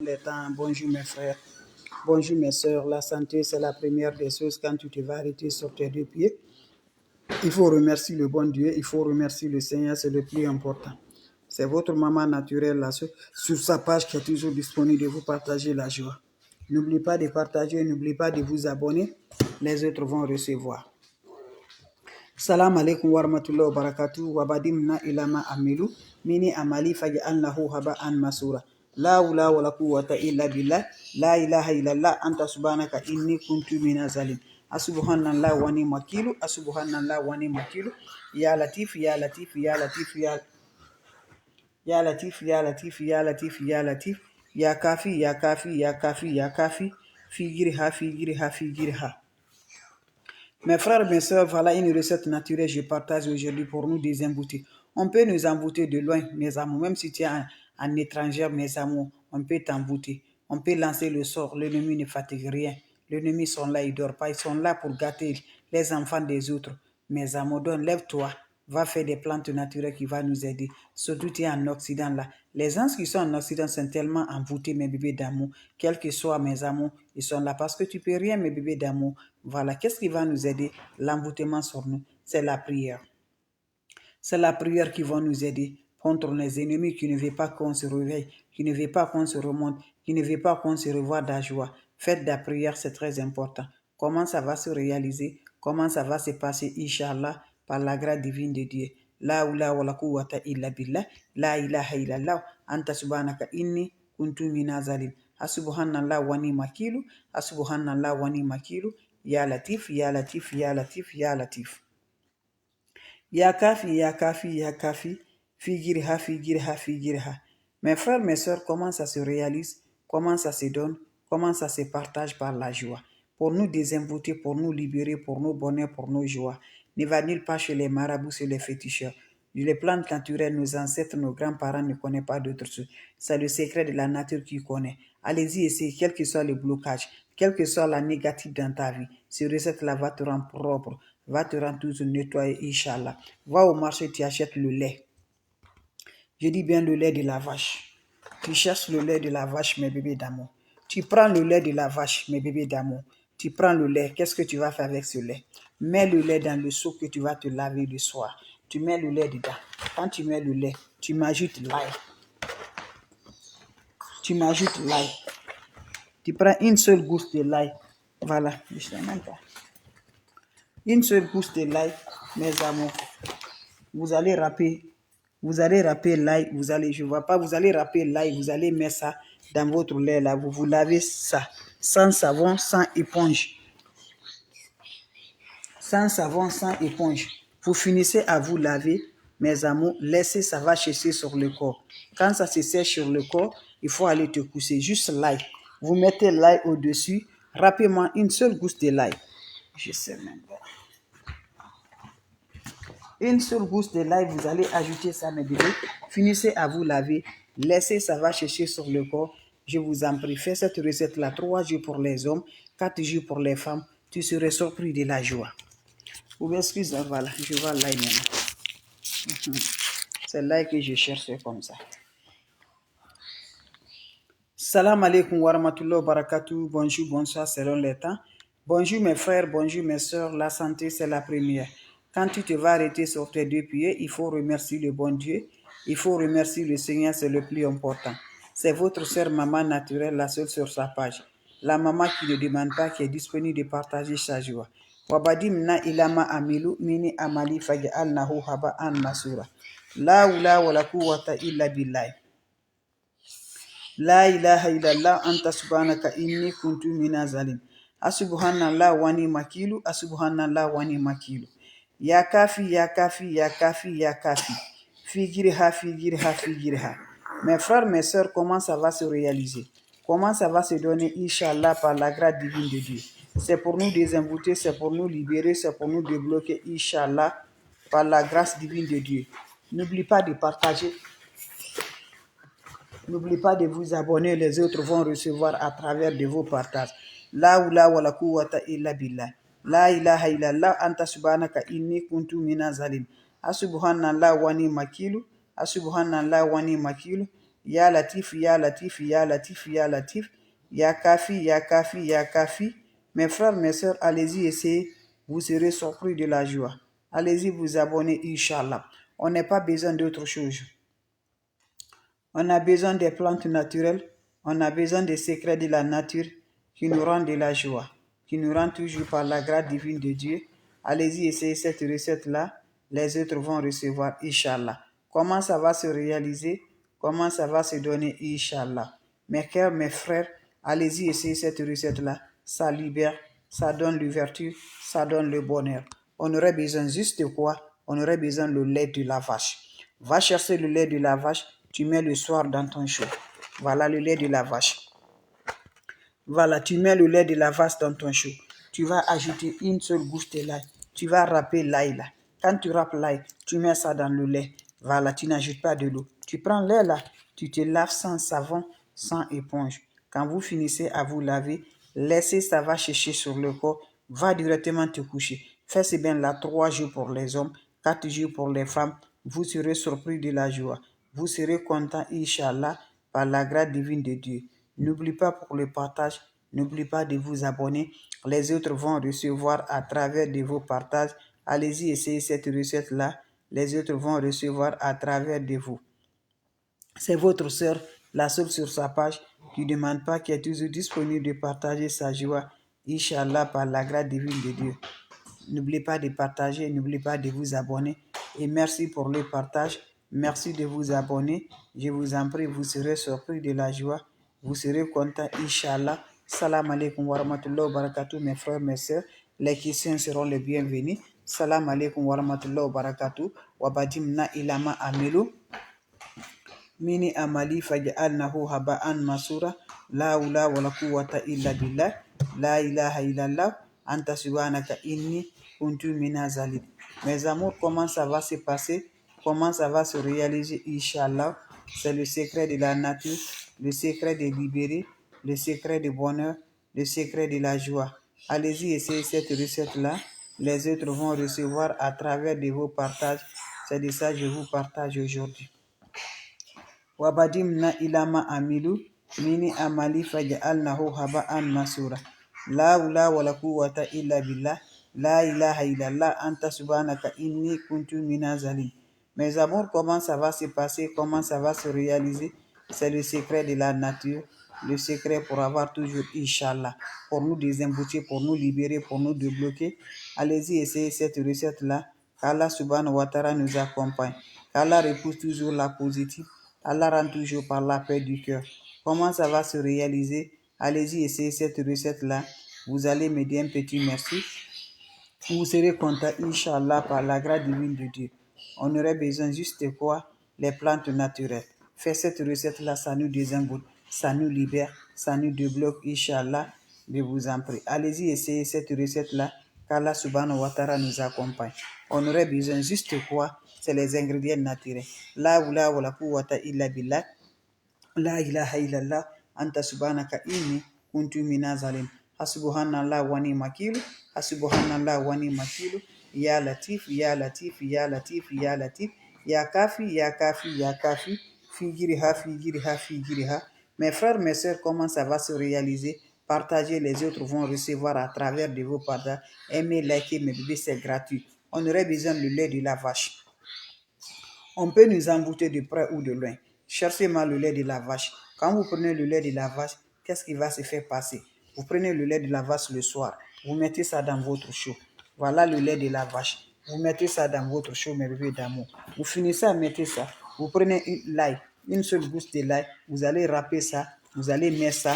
Les temps. Bonjour mes frères, bonjour mes soeurs. La santé, c'est la première des choses. Quand tu te vas arrêter sur tes deux pieds, il faut remercier le bon Dieu, il faut remercier le Seigneur, c'est le plus important. C'est votre maman naturelle là, sur sa page qui est toujours disponible de vous partager la joie. N'oubliez pas de partager, n'oubliez pas de vous abonner, les autres vont recevoir. Salam alaikum wa rahmatullahi wa barakatuh wa badimna ilama amilu mini amali faj'alnahu haba'an masura. La hawla wa la quwwata illa billah. La ilaha illallah anta subhanaka inni kuntu minaz zalim. Asubhanallah wa ni'mal wakil. Asubhanallah wa ni'mal wakil. Ya latif ya latif ya latif ya latif ya latif ya latif ya latif ya kafi ya kafi ya kafi ya kafi figirha figirha figirha. Mes frères, mes soeurs, voilà une recette naturelle que je partage aujourd'hui pour nous désembouter. On peut nous embouter de loin, mes amours. Même si tu es un étranger, mes amours, on peut t'embouter. On peut lancer le sort. L'ennemi ne fatigue rien. L'ennemi sont là, ils ne dorment pas. Ils sont là pour gâter les enfants des autres. Mes amours, donc lève-toi. Va faire des plantes naturelles qui vont nous aider. Surtout tu es en Occident là. Les gens qui sont en Occident sont tellement envoûtés, mes bébés d'amour. Quels que soient mes amours, ils sont là parce que tu peux rien, mes bébés d'amour. Voilà, qu'est-ce qui va nous aider? L'envoûtement sur nous, c'est la prière. C'est la prière qui va nous aider contre les ennemis qui ne veulent pas qu'on se réveille, qui ne veulent pas qu'on se remonte, qui ne veulent pas qu'on se revoie de la joie. Faites de la prière, c'est très important. Comment ça va se réaliser? Comment ça va se passer, Inch'Allah, par la grâce divine de Dieu? La hawla wa la quwwata illa billah. La ilaha illallah. Anta subhanaka inni kuntu minaz zalim. Asubhanallah wa ni'mal wakil. Asubhanallah wa ni'mal wakil. Ya latif, ya latif, ya latif, ya latif. Ya kafi, ya kafi, ya kafi. Figirha, figirha, figirha. Mes frères, mes soeurs, comment ça se réalise? Comment ça se donne? Comment ça se partage par la joie? Pour nous désembouter, pour nous libérer, pour nos bonheurs, pour nos joies. Ne va nulle part chez les marabouts, chez les féticheurs. Les plantes naturelles, nos ancêtres, nos grands-parents ne connaissent pas d'autres choses. C'est le secret de la nature qu'ils connaissent. Allez-y, essayez, quel que soit le blocage, quelle que soit la négative dans ta vie. Cette recette-là va te rendre propre, va te rendre toujours nettoyé, Inch'Allah. Va au marché, tu achètes le lait. Je dis bien le lait de la vache. Tu cherches le lait de la vache, mes bébés d'amour. Tu prends le lait de la vache, mes bébés d'amour. Tu prends le lait. Qu'est-ce que tu vas faire avec ce lait? Mets le lait dans le seau que tu vas te laver le soir. Tu mets le lait dedans. Quand tu mets le lait, tu m'ajoutes l'ail. Tu m'ajoutes l'ail. Tu prends une seule gousse de l'ail. Voilà. Une seule gousse de l'ail, mes amours. Vous allez râper l'ail, je vois pas, vous allez râper l'ail, vous allez mettre ça dans votre lait là, vous lavez ça, sans savon, sans éponge. Sans savon, sans éponge. Vous finissez à vous laver, mes amours, laissez, ça va sécher sur le corps. Quand ça se sèche sur le corps, il faut aller te coucher, juste l'ail. Vous mettez l'ail au-dessus, râpez-moi une seule gousse de l'ail. Je sais même pas. Une seule gousse de l'ail, vous allez ajouter ça, mes bébés. Finissez à vous laver. Laissez, ça va sécher sur le corps. Je vous en prie, faites cette recette-là 3 jours pour les hommes, 4 jours pour les femmes. Tu serais surpris de la joie. Vous m'excusez, voilà, je vois l'ail maintenant. C'est l'ail que je cherche comme ça. Salam alaikum wa rahmatullahi wa barakatuh. Bonjour, bonsoir, selon les temps. Bonjour mes frères, bonjour mes soeurs. La santé, c'est la première. Quand tu te vas arrêter sur tes deux pieds, il faut remercier le bon Dieu. Il faut remercier le Seigneur, c'est le plus important. C'est votre sœur maman naturelle, la seule sur sa page. La maman qui ne demande pas, qui est disponible de partager sa joie. Wabadimna ilama amilu mini amali faj'alnahu haba'an masura. La hawla wa la quwwata illa billah. La ilaha illallah anta subhanaka inni kuntu minaz zalim. Asubhanallah wa ni'mal wakil. Asubhanallah wa ni'mal wakil. Ya kafi, ya kafi, ya kafi, ya kafi. Figirha, figirha, figirha. Mes frères, mes soeurs, comment ça va se réaliser? Comment ça va se donner, Inch'Allah, par la grâce divine de Dieu? C'est pour nous désembouter, c'est pour nous libérer, c'est pour nous débloquer, Inch'Allah, par la grâce divine de Dieu. N'oublie pas de partager. N'oubliez pas de vous abonner, les autres vont recevoir à travers de vos partages. La hawla wa la quwwata illa billah. La ilaha illallah anta subhanaka inni kuntu minaz zalim. Asubhanallah wa ni'mal wakil. Asubhanallah wa ni'mal wakil. Ya Latif, Ya Latif, Ya Latif, Ya Latif, Ya Kafi, Ya Kafi, Ya Kafi. Mes frères, mes sœurs, allez-y, essayez, vous serez surpris de la joie. Allez-y, vous abonner, Inch'Allah. On n'a pas besoin d'autre chose. On a besoin des plantes naturelles, on a besoin des secrets de la nature qui nous rendent de la joie, qui nous rendent toujours par la grâce divine de Dieu. Allez-y, essayez cette recette-là, les autres vont recevoir, Inch'Allah. Comment ça va se réaliser? Comment ça va se donner, Inch'Allah? Mes cœurs, mes frères, allez-y, essayez cette recette-là. Ça libère, ça donne l'ouverture, ça donne le bonheur. On aurait besoin juste de quoi? On aurait besoin le lait de la vache. Va chercher le lait de la vache, tu mets le soir dans ton chaud. Voilà le lait de la vache. Voilà, tu mets le lait de la vache dans ton chaud. Tu vas ajouter une seule goutte de l'ail. Tu vas râper l'ail là. Quand tu râpes l'ail, tu mets ça dans le lait. Voilà, tu n'ajoutes pas de l'eau. Tu prends l'air là, tu te laves sans savon, sans éponge. Quand vous finissez à vous laver, laissez ça va sécher sur le corps. Va directement te coucher. Fais ce bien là 3 jours pour les hommes, 4 jours pour les femmes. Vous serez surpris de la joie. Vous serez content, Inch'Allah, par la grâce divine de Dieu. N'oublie pas pour le partage, n'oublie pas de vous abonner. Les autres vont recevoir à travers de vos partages. Allez-y, essayez cette recette-là. Les autres vont recevoir à travers de vous. C'est votre sœur, la seule sur sa page, qui ne demande pas, qui est toujours disponible de partager sa joie, Inch'Allah, par la grâce divine de Dieu. N'oubliez pas de partager, n'oubliez pas de vous abonner. Et merci pour le partage. Merci de vous abonner. Je vous en prie, vous serez surpris de la joie. Vous serez content, Inch'Allah. Salam alaikum wa rahmatullahi wa barakatuh, mes frères, mes sœurs. Les questions seront les bienvenus. Salam alaikum wa rahmatullahi wa barakatuh. Wa badimna ilama amilu. Mini amali faj'alnahu haba'an masura. La hawla wa la quwwata illa billah. La ilaha illallah. Anta subhanaka inni kuntu minazalid. Mes amours, comment ça va se passer? Comment ça va se réaliser, Inch'Allah? C'est le secret de la nature, le secret de libérer, le secret du bonheur, le secret de la joie. Allez-y, essayez cette recette-là. Les autres vont recevoir à travers de vos partages. C'est de ça que je vous partage aujourd'hui. Wabadimna ilama amilu mini amali faj'alnahu haba'an masura. La hawla wa la quwwata illa billah. La ilaha illallah anta subhanaka inni kuntu minazalim. Mes amours, comment ça va se passer? Comment ça va se réaliser? C'est le secret de la nature, le secret pour avoir toujours Inch'Allah, pour nous désemboutir, pour nous libérer, pour nous débloquer. Allez-y, essayez cette recette-là. Qu'Allah subhanahu wa ta'ala nous accompagne. Qu'Allah repousse toujours la positive. Allah rend toujours par la paix du cœur. Comment ça va se réaliser? Allez-y, essayez cette recette-là. Vous allez me dire un petit merci. Vous serez content, Inch'Allah, par la grâce divine de Dieu. On aurait besoin juste de quoi? Les plantes naturelles. Faites cette recette-là, ça nous désemboute, ça nous libère, ça nous débloque, Inch'Allah. Je vous en prie. Allez-y, essayez cette recette-là, qu'Allah subhanahu wa ta'ala nous accompagne. On aurait besoin juste de quoi? C'est les ingrédients naturels. La hawla wa la quwwata illa billah. La ilaha illallah. Anta subhanaka inni kuntu minazalim. Hasbuhanallah wa ni'mal wakil. Hasbuhanallah wa ni'mal wakil. Ya Latif, Ya Latif, Ya Latif, Ya Latif. Ya Kafi, Ya Kafi, Ya Kafi. Figiriha, Figiriha, Figiriha. Mes frères, mes sœurs, comment ça va se réaliser? Partagez, les autres vont recevoir à travers de vos partages. Aimez, likez, mes bébés, c'est gratuit. On aurait besoin du lait de la vache. On peut nous embouter de près ou de loin. Cherchez-moi le lait de la vache. Quand vous prenez le lait de la vache, qu'est-ce qui va se faire passer? Vous prenez le lait de la vache le soir. Vous mettez ça dans votre chaud. Voilà le lait de la vache. Vous mettez ça dans votre chaud, mes bébés d'amour. Vous finissez à mettre ça. Vous prenez l'ail, une seule goutte de l'ail. Vous allez râper ça. Vous allez mettre ça.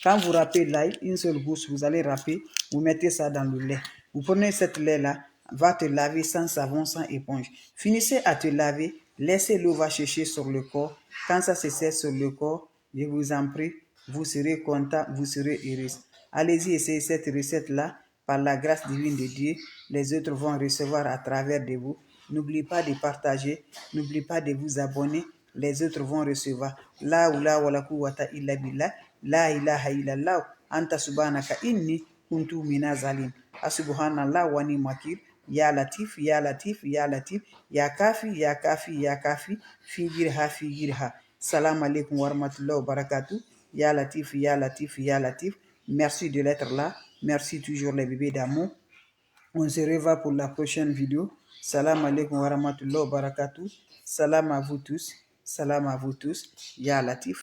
Quand vous râpez l'ail, une seule gousse, vous allez râper, vous mettez ça dans le lait. Vous prenez cette lait-là, va te laver sans savon, sans éponge. Finissez à te laver, laissez l'eau va sécher sur le corps. Quand ça se sèche sur le corps, je vous en prie, vous serez content, vous serez heureux. Allez-y, essayez cette recette-là. Par la grâce divine de Dieu, les autres vont recevoir à travers de vous. N'oubliez pas de partager, n'oubliez pas de vous abonner. Les autres vont recevoir. La hawla wa la quwwata illa billah. La ilaha illallah. Anta subhanaka inni kuntu minazalim. Subhanallah wa ni'mal wakil. Ya Latif, Ya Latif, Ya Latif. Ya Kafi, Ya Kafi, Ya Kafi. Figirha, Figirha. Salam alaikum wa rahmatullahi wa barakatuh. Ya Latif, Ya Latif, Ya Latif. Merci de l'être là. Merci toujours les bébés d'amour. On se revoit pour la prochaine vidéo. Salam alaikum wa rahmatullahi wa barakatuh. Salam à vous tous. Salam à vous tous. Ya Latif.